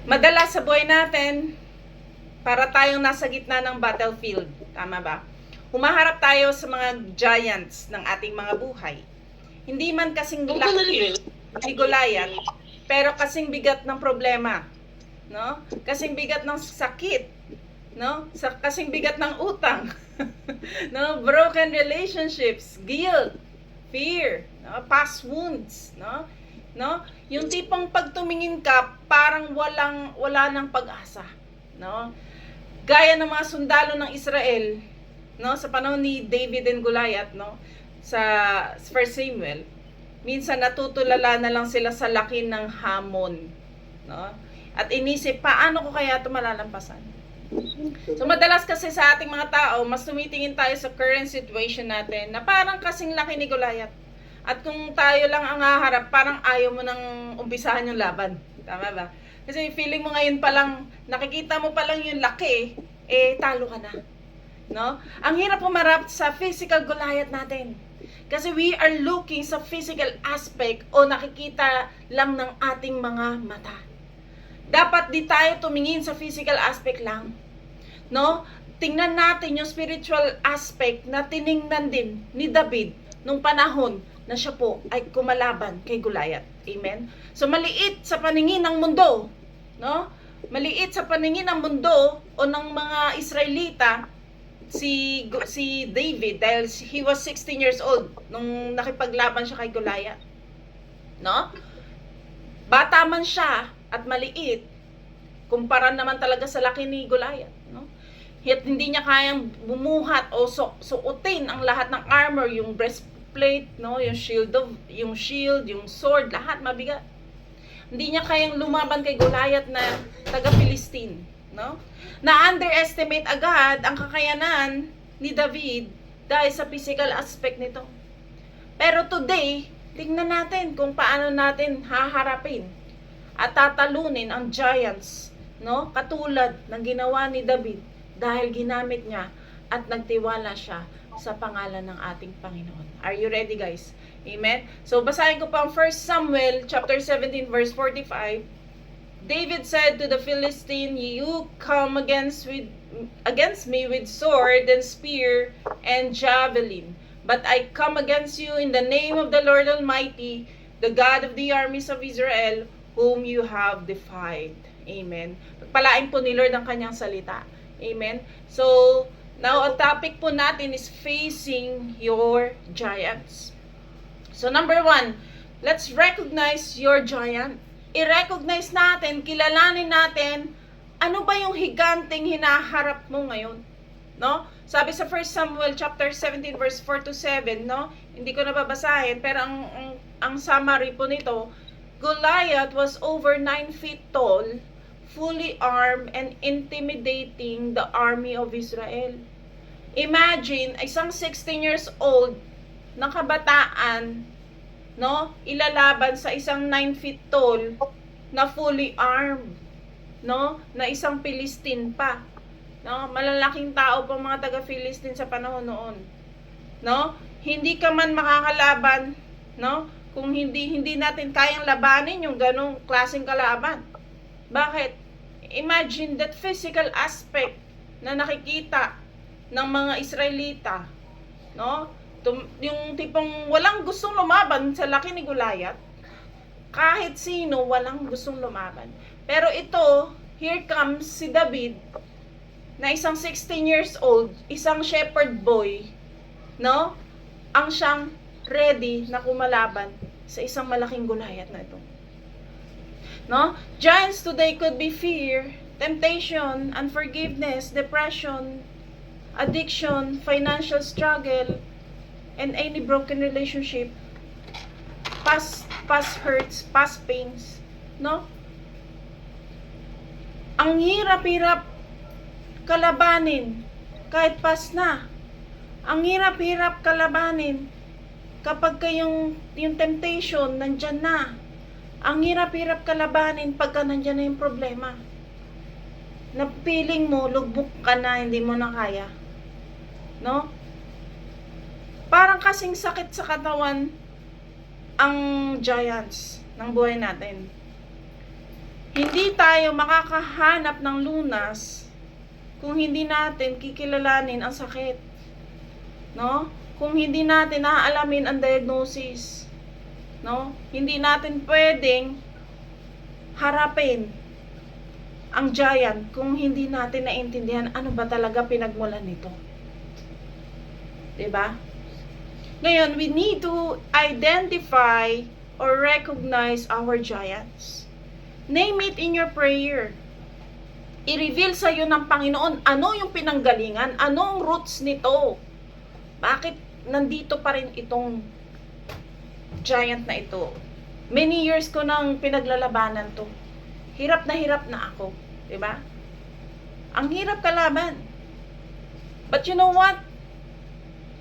Madalas sa buhay natin, para tayong nasa gitna ng battlefield. Tama ba? Humaharap tayo sa mga giants ng ating mga buhay. Hindi man kasing laki ni Goliath, pero kasing bigat ng problema. No? Kasing bigat ng sakit. No? Kasing bigat ng utang. No? Broken relationships, guilt, fear, no? Past wounds, no? No? Yung tipong pag tumingin ka, parang wala nang pag-asa, no? Gaya ng mga sundalo ng Israel, no, sa panahon ni David and Goliath, no, sa 1 Samuel, minsan natutulala na lang sila sa laki ng hamon, no? At inisip, paano ko kaya ito malalampasan? So madalas kasi sa ating mga tao, mas tumitingin tayo sa current situation natin na parang kasing laki ni Goliath. At kung tayo lang ang haharap, parang ayaw mo nang umpisahan yung laban. Tama ba? Kasi feeling mo ngayon pa lang, nakikita mo pa lang yung laki, talo ka na. No? Ang hirap humarap sa physical Goliath natin. Kasi we are looking sa physical aspect o nakikita lang ng ating mga mata. Dapat di tayo tumingin sa physical aspect lang. No? Tingnan natin yung spiritual aspect na tiningnan din ni David nung panahon na siya po ay kumalaban kay Goliath. Amen? So maliit sa paningin ng mundo, no? Maliit sa paningin ng mundo o ng mga Israelita si David dahil he was 16 years old nung nakipaglaban siya kay Goliath. No? Bata man siya at maliit, kumpara naman talaga sa laki ni Goliath, no? At hindi niya kayang bumuhat o suotin ang lahat ng armor, yung breastplate, no, yung shield, yung sword, lahat mabigat. Hindi niya kayang lumaban kay Goliath na taga-Philistine, no? Na-underestimate agad ang kakayanan ni David dahil sa physical aspect nito. Pero today, tingnan natin kung paano natin haharapin at tatalunin ang giants, no? Katulad ng ginawa ni David dahil ginamit niya at nagtiwala siya sa pangalan ng ating Panginoon. Are you ready, guys? Amen? So, basahin ko pa ang 1 Samuel chapter 17 verse 45. David said to the Philistine, "You come against me with sword and spear and javelin, but I come against you in the name of the Lord Almighty, the God of the armies of Israel, whom you have defied." Amen. Pagpalain po ni Lord ang kanyang salita. Amen. So, now ang topic po natin is facing your giants. So, number 1, let's recognize your giant. I-recognize natin, kilalanin natin, ano ba yung higanteng hinaharap mo ngayon? No? Sabi sa 1 Samuel chapter 17 verse 4 to 7, no? Hindi ko na babasahin, pero ang summary po nito, Goliath was over 9 feet tall, fully armed and intimidating the army of Israel. Imagine, isang 16 years old na kabataan, no, ilalaban sa isang 9 feet tall na fully armed, no, na isang Philistine pa. No, malalaking tao pa mga taga-Philistine sa panahon noon. No? Hindi ka man makakalaban, no? Kung hindi natin kayang labanin yung ganong klaseng kalaban. Bakit? Imagine that physical aspect na nakikita ng mga Israelita, no? Yung tipong walang gustong lumaban sa laki ni Goliath. Kahit sino, walang gustong lumaban. Pero ito, here comes si David, na isang 16 years old, isang shepherd boy, no? Ang siyang ready na kumalaban sa isang malaking Goliath na ito. No? Giants today could be fear, temptation, unforgiveness, depression, addiction, financial struggle, and any broken relationship, past hurts, past pains, no? Ang hirap-hirap kalabanin kahit past na. Ang hirap-hirap kalabanin kapag yung temptation nandyan na. Ang hirap-hirap kalabanin pagka nandyan na yung problema. Na feeling mo, lugmok ka na, hindi mo na kaya. No? Parang kasing sakit sa katawan ang giants ng buhay natin. Hindi tayo makakahanap ng lunas kung hindi natin kikilalanin ang sakit. No? Kung hindi natin naaalamin ang diagnosis. No? Hindi natin pwedeng harapin ang giant kung hindi natin naintindihan ano ba talaga pinagmulan nito. 'Di ba? Ngayon, we need to identify or recognize our giants. Name it in your prayer. I-reveal sa iyo ng Panginoon ano yung pinanggalingan, ano ang roots nito. Bakit nandito pa rin itong giant na ito? Many years ko nang pinaglalabanan to. Hirap na ako, 'di ba? Ang hirap kalaban. But you know what?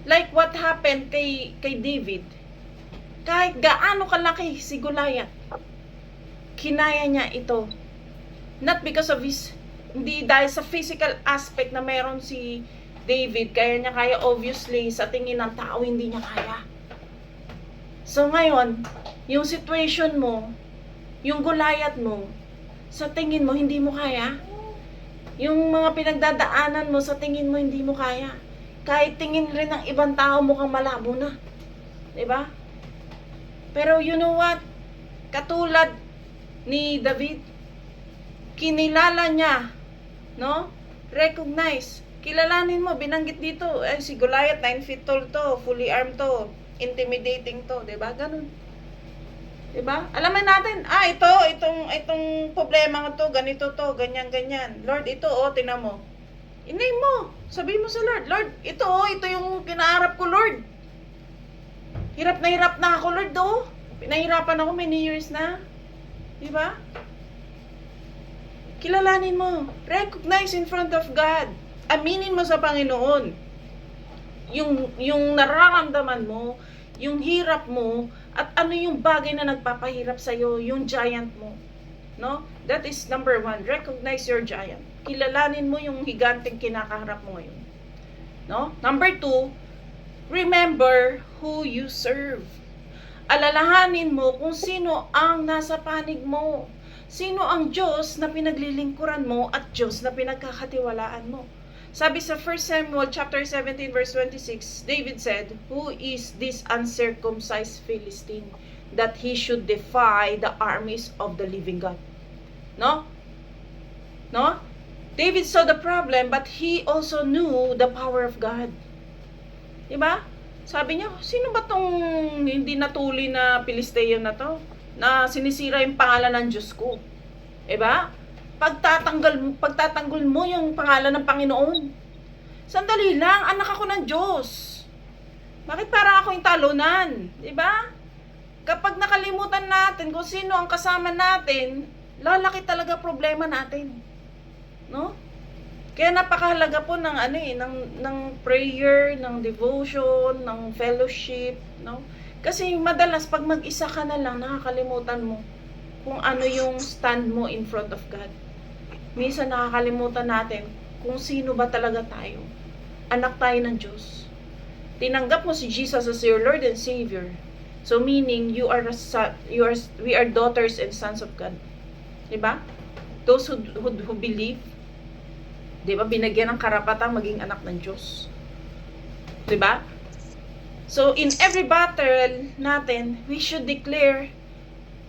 Like what happened kay David. Kahit gaano kalaki si Goliath, kinaya niya ito. Not because of his, hindi dahil sa physical aspect na meron si David, kaya obviously sa tingin ng tao hindi niya kaya. So ngayon, yung situation mo, yung Goliath mo, sa tingin mo hindi mo kaya. Yung mga pinagdadaanan mo, sa tingin mo hindi mo kaya. Kahit tingin rin ng ibang tao mukhang malabo na. 'Di ba? Pero you know what? Katulad ni David, kinilala niya, no? Recognize. Kilalanin mo, binanggit dito, si Goliath, 9 feet tall to, fully armed to, intimidating to, 'di ba? Ganun. 'Di ba? Alamin natin, itong problema ko to, ganito to, ganyan. Lord, ito tingnan mo. Inay mo. Sabihin mo sa Lord, Lord, ito yung kinaarap ko, Lord. Hirap na ako, Lord, Pinahirapan ako many years na. 'Di ba? Kilalanin mo. Recognize in front of God. Aminin mo sa Panginoon. Yung nararamdaman mo, yung hirap mo, at ano yung bagay na nagpapahirap sa'yo, yung giant mo. No? That is number 1. Recognize your giant. Kilalanin mo yung higanteng kinakaharap mo ngayon. No? Number 2, remember who you serve. Alalahanin mo kung sino ang nasa panig mo. Sino ang Diyos na pinaglilingkuran mo at Diyos na pinagkakatiwalaan mo. Sabi sa 1 Samuel chapter 17 verse 26, David said, "Who is this uncircumcised Philistine that he should defy the armies of the living God?" No? No? David saw the problem, but he also knew the power of God. Diba? Sabi niya, sino ba tong hindi natuli na Pilisteo na to? Na sinisira yung pangalan ng Diyos ko. Diba? Pagtatanggol mo yung pangalan ng Panginoon. Sandali lang, anak ako ng Diyos. Bakit parang ako yung talunan? Diba? Kapag nakalimutan natin kung sino ang kasama natin, lalaki talaga problema natin. No? Kaya napakahalaga po ng ng prayer, ng devotion, ng fellowship, no? Kasi madalas pag mag-isa ka na lang, nakakalimutan mo kung ano yung stand mo in front of God. Minsan nakakalimutan natin kung sino ba talaga tayo. Anak tayo ng Diyos. Tinanggap mo si Jesus as your Lord and Savior. So meaning we are daughters and sons of God. 'Di ba? Those who believe, 'di ba, binigyan ng karapatang maging anak ng Diyos. 'Di ba? So in every battle natin, we should declare,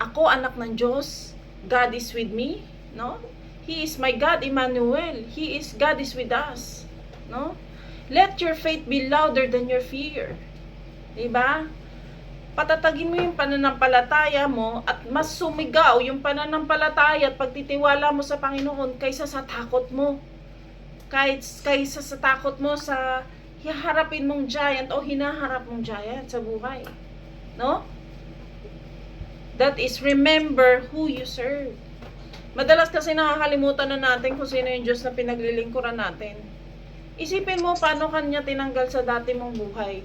ako anak ng Diyos, God is with me, no? He is my God, Emmanuel. God is with us, no? Let your faith be louder than your fear. 'Di ba? Patatagin mo yung pananampalataya mo at mas sumigaw yung pananampalataya at pagtitiwala mo sa Panginoon kaysa sa takot mo. Kaysa sa takot mo sa hiharapin mong giant o hinaharap mong giant sa buhay. No? That is, remember who you serve. Madalas kasi nakakalimutan na natin kung sino yung Diyos na pinaglilingkuran natin. Isipin mo paano kanya tinanggal sa dati mong buhay.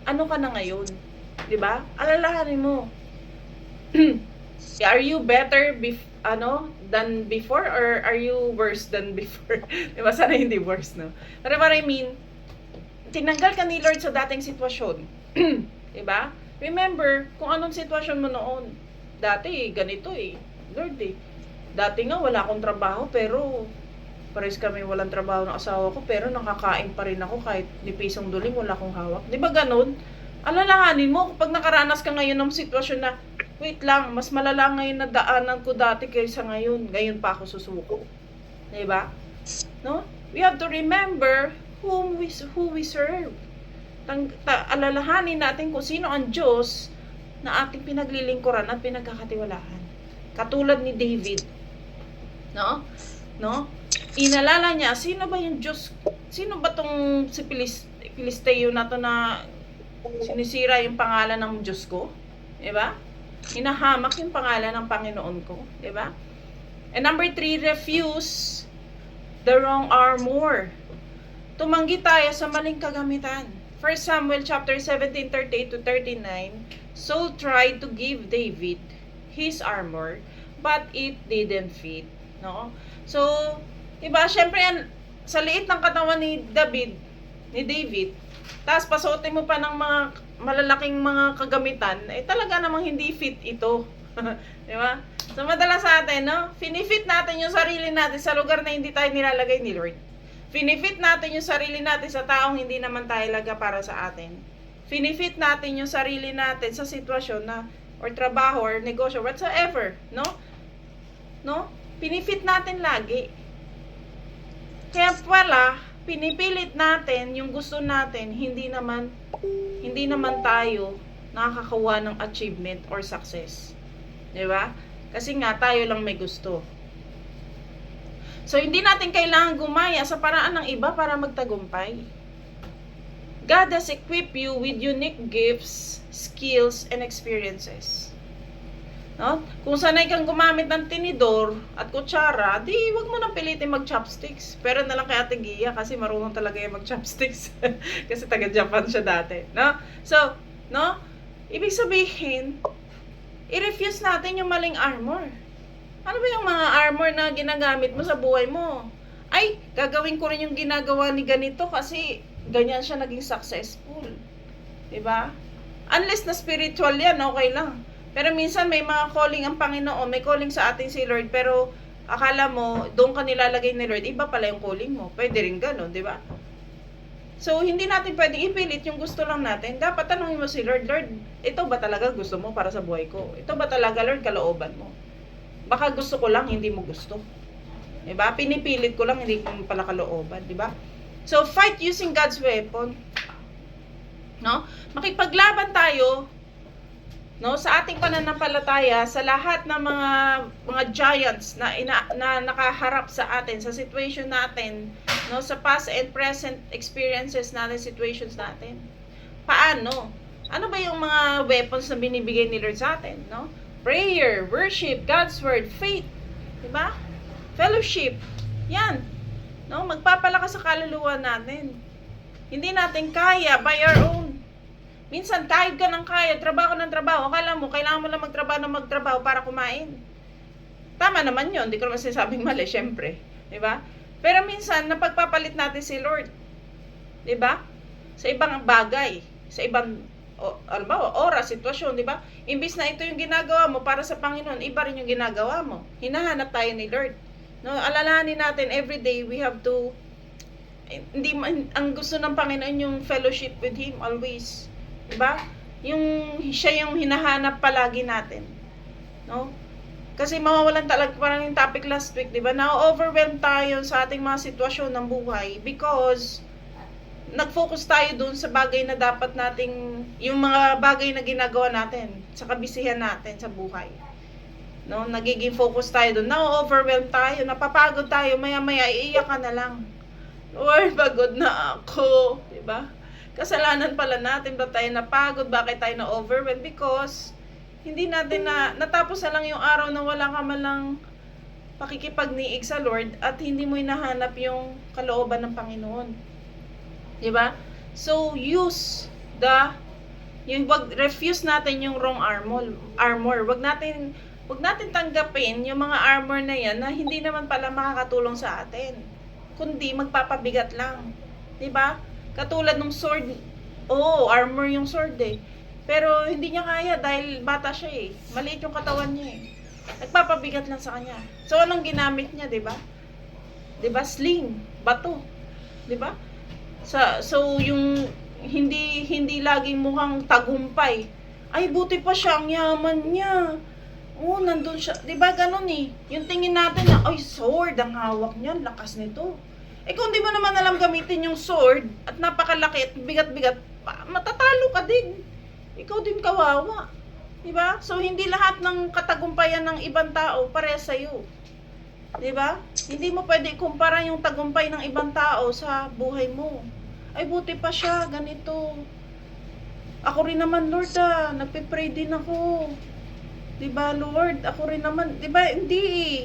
Ano ka na ngayon? 'Di ba? Alalahanin mo. Are you better than before, or are you worse than before? 'Di ba? Sana hindi worse, no? Pero what I mean, tinanggal ka ni Lord sa dating sitwasyon. 'Di ba? Remember kung anong sitwasyon mo noon. Dati ganito Lord Dati nga wala akong trabaho pero pares kami walang trabaho ng asawa ko pero nakakain pa rin ako kahit ni pisong duling wala akong hawak. Di ba ganun? Alalahanin mo kapag nakaranas ka ngayon ng sitwasyon na wait lang, mas malala ngayon na daanan ko dati kaysa ngayon. Ngayon pa ako susuko. Di ba? No? We have to remember who we serve. Alalahanin natin kung sino ang Diyos na ating pinaglilingkuran at pinagkakatiwalaan. Katulad ni David. No? Inalala niya, sino ba yung Diyos? Sino ba tong si Filisteo na to na sinisira yung pangalan ng Diyos ko? Diba? Hinahamak yung pangalan ng Panginoon ko. Diba? And number 3, refuse the wrong armor. Tumanggi tayo sa maling kagamitan. 1 Samuel chapter 17:38 to 39, Saul tried to give David his armor, but it didn't fit. No? So, diba, syempre, sa liit ng katawan ni David, tapos pasuotin mo pa ng mga malalaking mga kagamitan, talaga namang hindi fit ito. Diba? So, madalas sa atin, no? Finifit natin yung sarili natin sa lugar na hindi tayo nilalagay ni Lord. Finifit natin yung sarili natin sa taong hindi naman tayo laga para sa atin. Finifit natin yung sarili natin sa sitwasyon na, or trabaho, or negosyo, whatsoever, no? Pinifit natin lagi. Kaya pala, pinipilit natin yung gusto natin, hindi naman tayo nakakakuha ng achievement or success. 'Di ba? Kasi nga tayo lang may gusto. So hindi natin kailangan gumaya sa paraan ng iba para magtagumpay. God has equipped you with unique gifts, skills, and experiences. No? Kung sanay kang gumamit ng tinidor at kutsara, di wag mo nang pilitin mag-chopsticks. Pero na lang kay Ate Gia kasi marunong talaga yung mag-chopsticks. Kasi taga-Japan siya dati. No? So, no? Ibig sabihin, i-refuse natin yung maling armor. Ano ba yung mga armor na ginagamit mo sa buhay mo? Ay, gagawin ko rin yung ginagawa ni ganito kasi ganyan siya naging successful. Diba? Unless na spiritual yan, okay lang. Pero minsan may mga calling ang Panginoon, may calling sa atin si Lord, pero akala mo, doon ka nilalagay ni Lord, iba pala yung calling mo. Pwede rin ganun, di ba? So, hindi natin pwedeng ipilit yung gusto lang natin. Dapat tanongin mo si Lord, Lord, ito ba talaga gusto mo para sa buhay ko? Ito ba talaga, Lord, kalooban mo? Baka gusto ko lang, hindi mo gusto. Di ba? Pinipilit ko lang, hindi ko pala kalooban, di ba? So, fight using God's weapon. No? Makipaglaban tayo, no, sa ating pananampalataya sa lahat ng mga giants na nakaharap sa atin, sa situation natin, no, sa past and present experiences natin, situations natin. Paano? Ano ba yung mga weapons na binibigay ni Lord sa atin, no? Prayer, worship, God's word, faith, 'di ba? Fellowship. Yan. No, magpapalakas sa kaluluwa natin. Hindi natin kaya by our own. Minsan, kahit ka ng kaya, trabaho ng trabaho, akala mo, kailangan mo lang magtrabaho para kumain. Tama naman yun, hindi ko naman sinasabing mali, syempre. Diba? Pero minsan, napagpapalit natin si Lord. Diba? Sa ibang bagay, sa ibang, oras, sitwasyon, diba? Imbis na ito yung ginagawa mo para sa Panginoon, iba rin yung ginagawa mo. Hinahanap tayo ni Lord. No, alalahanin natin, every day, we have to, ang gusto ng Panginoon yung fellowship with Him, always. Diba? Siya yung hinahanap palagi natin. No? Kasi mawawalan talaga, parang yung topic last week, diba? Na-overwhelm tayo sa ating mga sitwasyon ng buhay because nag-focus tayo dun sa bagay na dapat nating, yung mga bagay na ginagawa natin, sa kabisihan natin sa buhay. No? Nagiging focus tayo dun. Na-overwhelm tayo, napapagod tayo, maya-maya, iiyak ka na lang. Lord, pagod na ako. Diba? Kasalanan pala natin, ba tayo napagod, bakit tayo na-overwhelmed? Because, hindi natin natapos na lang yung araw na wala ka man lang pakikipagniig sa Lord at hindi mo hinahanap yung kalooban ng Panginoon. Diba? So, refuse natin yung wrong armor. Wag natin tanggapin yung mga armor na yan na hindi naman pala makakatulong sa atin. Kundi magpapabigat lang. Diba? Katulad ng sword, armor yung sword eh. Pero hindi niya kaya dahil bata siya eh. Maliit yung katawan niya eh. Nagpapabigat lang sa kanya. So, anong ginamit niya, di ba? Di ba? Sling, bato. Di ba? So, yung hindi laging mukhang tagumpay. Ay, buti pa siya, ang yaman niya. Oo, nandun siya. Di ba ganun eh? Yung tingin natin na, ay, sword, ang hawak niya, lakas nito. Eh, kung di mo naman alam gamitin yung sword, at napakalaki at bigat-bigat, matatalo ka din. Ikaw din kawawa. Diba? So, hindi lahat ng katagumpayan ng ibang tao parehas sa'yo. Diba? Hindi mo pwede ikumpara yung tagumpay ng ibang tao sa buhay mo. Ay, buti pa siya, ganito. Ako rin naman, Lord, nagpe-pray din ako. Diba, Lord? Ako rin naman. Diba? Hindi.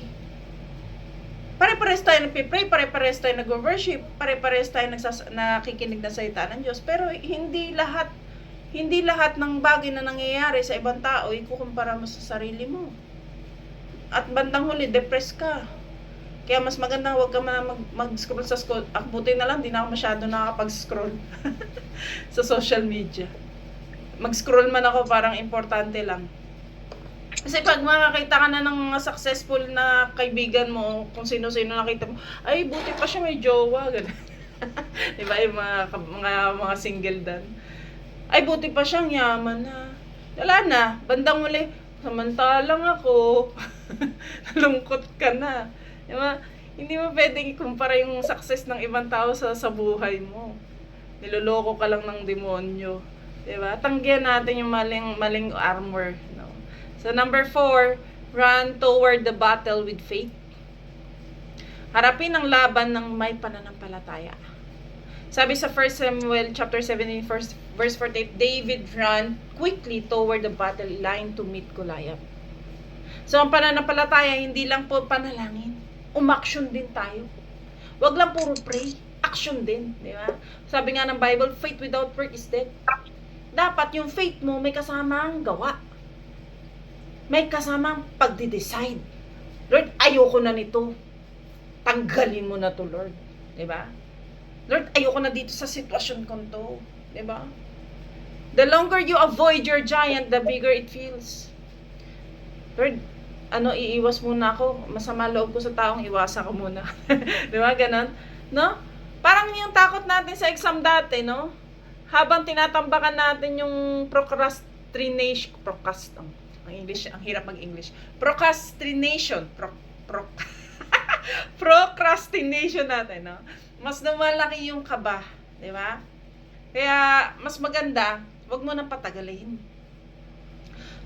Pare-pares tayo nagpe-pray, pare-pares tayo nag-worship, pare-pares tayo nakikinig na salita ng Diyos. Pero hindi lahat ng bagay na nangyayari sa ibang tao ikukumpara mo sa sarili mo. At bandang huli, depressed ka. Kaya mas maganda huwag ka mag-scroll sa scroll. Buti na lang, di na ako masyado nakakapag-scroll sa social media. Mag-scroll man ako, parang importante lang. Kasi pag makakita ka na ng mga successful na kaibigan mo, kung sino-sino nakita mo, ay, buti pa siya may jowa. Diba yung mga single dan? Ay, buti pa siyang yaman na. Wala na. Bandang uli, samantalang ako. Nalungkot ka na. Diba? Hindi mo pwedeng ikumpara yung success ng ibang tao sa buhay mo. Niloloko ka lang ng demonyo. Diba? Tanggihan natin yung maling armor. No? So, number 4, run toward the battle with faith. Harapin ang laban ng may pananampalataya. Sabi sa 1 Samuel chapter 17 verse 48, David ran quickly toward the battle line to meet Goliath. So ang pananampalataya hindi lang po panalangin, umaksyon din tayo. Wag lang puro pray, action din, di ba? Sabi nga ng Bible, faith without work is dead. Dapat yung faith mo may kasamang gawa. May kasamang pagde-decide. Lord, ayoko na nito. Tanggalin mo na to, Lord. Di ba? Lord, ayoko na dito sa sitwasyon ko to. Diba? The longer you avoid your giant, the bigger it feels. Lord, iiwas muna ako. Masama loob ko sa taong, iwasan ko muna. Diba? Ganon. No? Parang yung takot natin sa exam dati, no? Habang tinatambakan natin yung procrastination. Ang English, ang hirap mag-English. Procrastination. Procrastination natin, no? Mas lumalaki yung kaba, di ba? Kaya, mas maganda, wag mo nang patagalin.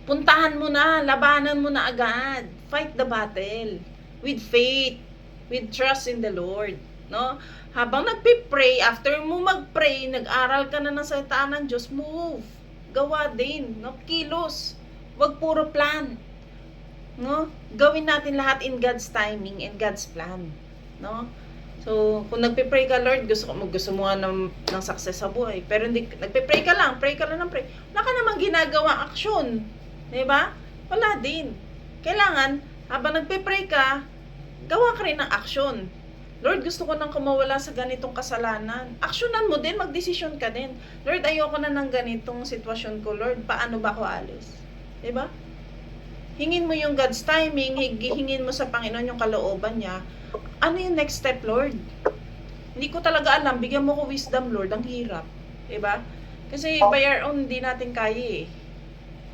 Puntahan mo na, labanan mo na agad. Fight the battle. With faith. With trust in the Lord. No? Habang nagpipray, after mo magpray, nag-aral ka na ng salita ng Diyos, move. Gawa din. No? Kilos. Wag puro plan. No? Gawin natin lahat in God's timing and God's plan. No? So, kung nagpe-pray ka, Lord, gusto mo ng success sa buhay. Pero hindi, nagpe-pray ka lang ng pray. Wala ka namang ginagawa aksyon. Diba? Wala din. Kailangan, habang nagpe-pray ka, gawa ka rin ng aksyon. Lord, gusto ko nang kumawala sa ganitong kasalanan. Aksyonan mo din, magdesisyon ka din. Lord, ayoko na ng ganitong sitwasyon ko. Lord, paano ba ako alis? Diba? Hingin mo yung God's timing, hingin mo sa Panginoon yung kalooban niya. Ano yung next step, Lord? Hindi ko talaga alam. Bigyan mo ko wisdom, Lord. Ang hirap. Diba? Kasi by our own, hindi natin kaya eh.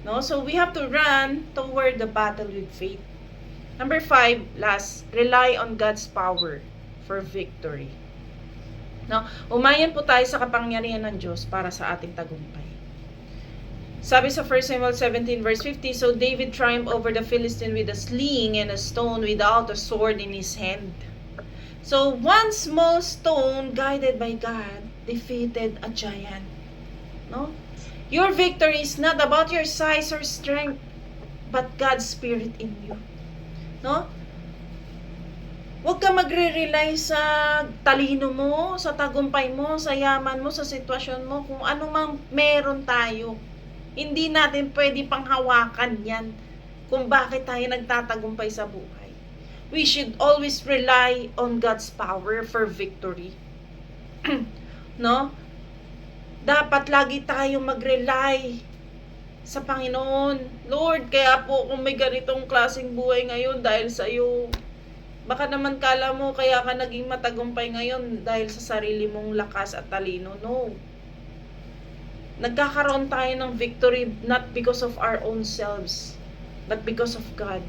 No? So, we have to run toward the battle with faith. Number 5, last, rely on God's power for victory. No? Umayan po tayo sa kapangyarihan ng Diyos para sa ating tagumpay. Sabi sa 1 Samuel 17 verse 50, so David triumphed over the Philistine with a sling and a stone without a sword in his hand. So one small stone guided by God defeated a giant. No? Your victory is not about your size or strength, but God's Spirit in you. No? Huwag ka magre-rely sa talino mo, sa tagumpay mo, sa yaman mo, sa sitwasyon mo, kung ano mang meron tayo. Hindi natin pwede panghawakan yan kung bakit tayo nagtatagumpay sa buhay. We should always rely on God's power for victory. No? Dapat lagi tayong mag-rely sa Panginoon. Lord, kaya po kung may ganitong klaseng buhay ngayon dahil sa iyo. Baka naman kala mo kaya ka naging matagumpay ngayon dahil sa sarili mong lakas at talino. No. Nagkakaroon tayo ng victory not because of our own selves, but because of God.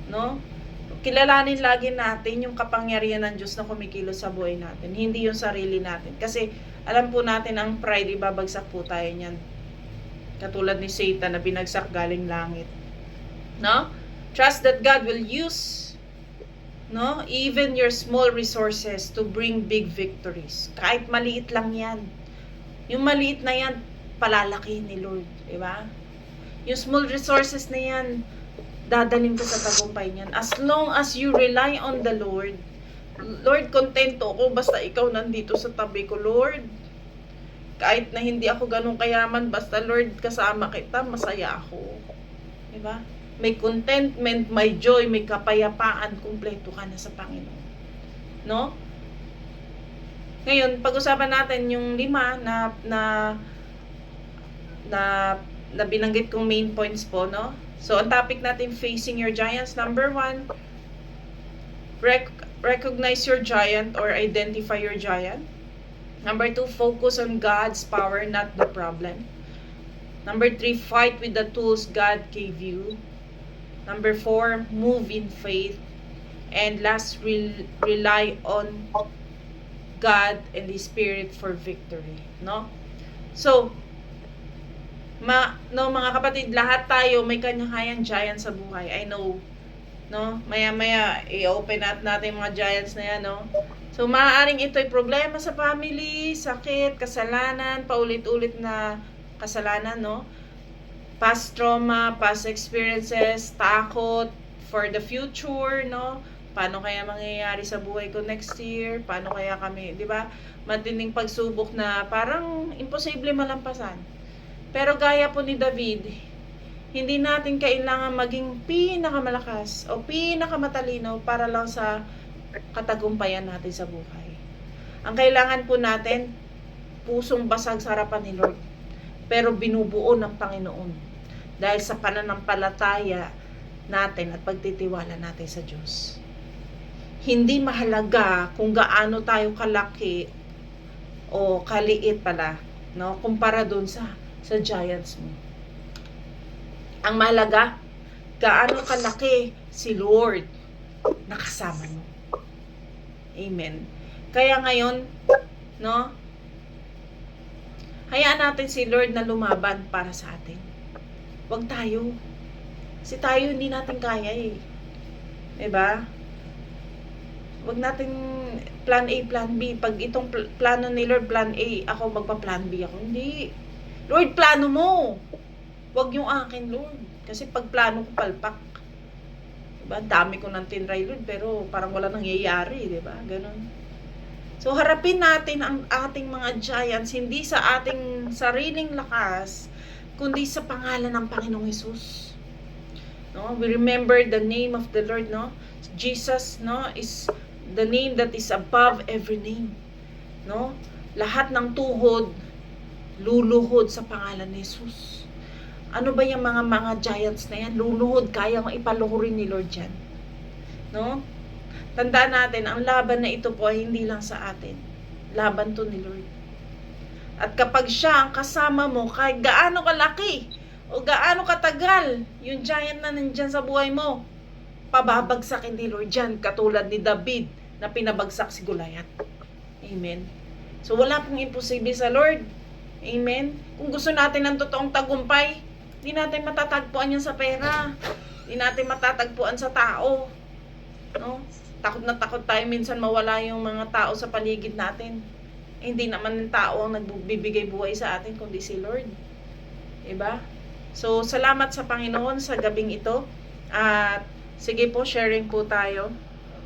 No? Kilalanin lagi natin yung kapangyarihan ng Diyos na kumikilos sa buhay natin, hindi yung sarili natin. Kasi alam po natin ang pride, ibabagsak po tayo niyan. Katulad ni Satan na binagsak galing langit. No? Trust that God will use, no, even your small resources to bring big victories. Kahit maliit lang yan. Yung maliit na yan, palalaki ni Lord. Diba? Yung small resources na yan, dadalhin ko sa tagumpay niyan. As long as you rely on the Lord, Lord, kontento ako basta ikaw nandito sa tabi ko, Lord. Kahit na hindi ako ganun kayaman, basta Lord, kasama kita, masaya ako. Diba? May contentment, may joy, may kapayapaan, kumpleto ka na sa Panginoon. No? Ngayon, pag-usapan natin yung 5 na binanggit kong main points po, no? So, ang topic natin, facing your giants. Number 1, recognize your giant or identify your giant. Number 2, focus on God's power, not the problem. Number 3, fight with the tools God gave you. Number 4, move in faith. And last, rely on God and the Spirit for victory. No? So, mga kapatid, lahat tayo may kanya-kayang giant sa buhay. I know. No? Maya-maya, i-open natin mga giants na yan, no? So, maaaring ito'y problema sa family, sakit, kasalanan, paulit-ulit na kasalanan, no? Past trauma, past experiences, takot for the future, no? Paano kaya mangyayari sa buhay ko next year? Paano kaya kami, di ba? Matinding pagsubok na parang imposible malampasan. Pero gaya po ni David, hindi natin kailangan maging pinakamalakas o pinakamatalino para lang sa katagumpayan natin sa buhay. Ang kailangan po natin, pusong basag sa harapan ni Lord, pero binubuo ng Panginoon dahil sa pananampalataya natin at pagtitiwala natin sa Diyos. Hindi mahalaga kung gaano tayo kalaki o kaliit pala, no, kumpara dun sa giants mo. Ang mahalaga, gaano kalaki si Lord na kasama mo. Amen. Kaya ngayon, no, hayaan natin si Lord na lumaban para sa atin. Huwag tayo. Kasi tayo hindi natin kaya eh. Diba? Huwag natin plan A, plan B. Pag itong plano ni Lord, plan A, ako magpa-plan B ako. Hindi. Lord, plano mo. Huwag yung akin, Lord. Kasi pag plano ko palpak. Diba? Dami ko nang tinry, Lord, pero parang wala nangyayari, diba? Ganon. So, harapin natin ang ating mga giants, hindi sa ating sariling lakas, kundi sa pangalan ng Panginoong Hesus. No? We remember the name of the Lord, no? Jesus, no, is the name that is above every name. No? Lahat ng tuhod luluhod sa pangalan ni Jesus. Ano ba yung mga giants na yan? Luluhod, kaya mong ipaluhurin ni Lord yan. No? Tandaan natin, ang laban na ito po ay hindi lang sa atin. Laban to ni Lord. At kapag siya ang kasama mo, kahit gaano kalaki o gaano katagal yung giant na nandyan sa buhay mo, pababagsakin ni Lord yan, katulad ni David na pinabagsak si Goliath. Amen. So wala pong imposible sa Lord. Amen. Kung gusto natin ng totoong tagumpay, hindi natin matatagpuan yan sa pera. Hindi natin matatagpuan sa tao. No? Takot na takot tayo minsan mawala yung mga tao sa paligid natin. Hindi naman ng tao ang nagbibigay buhay sa atin, kundi si Lord. Diba? So, salamat sa Panginoon sa gabing ito. At sige po, sharing po tayo.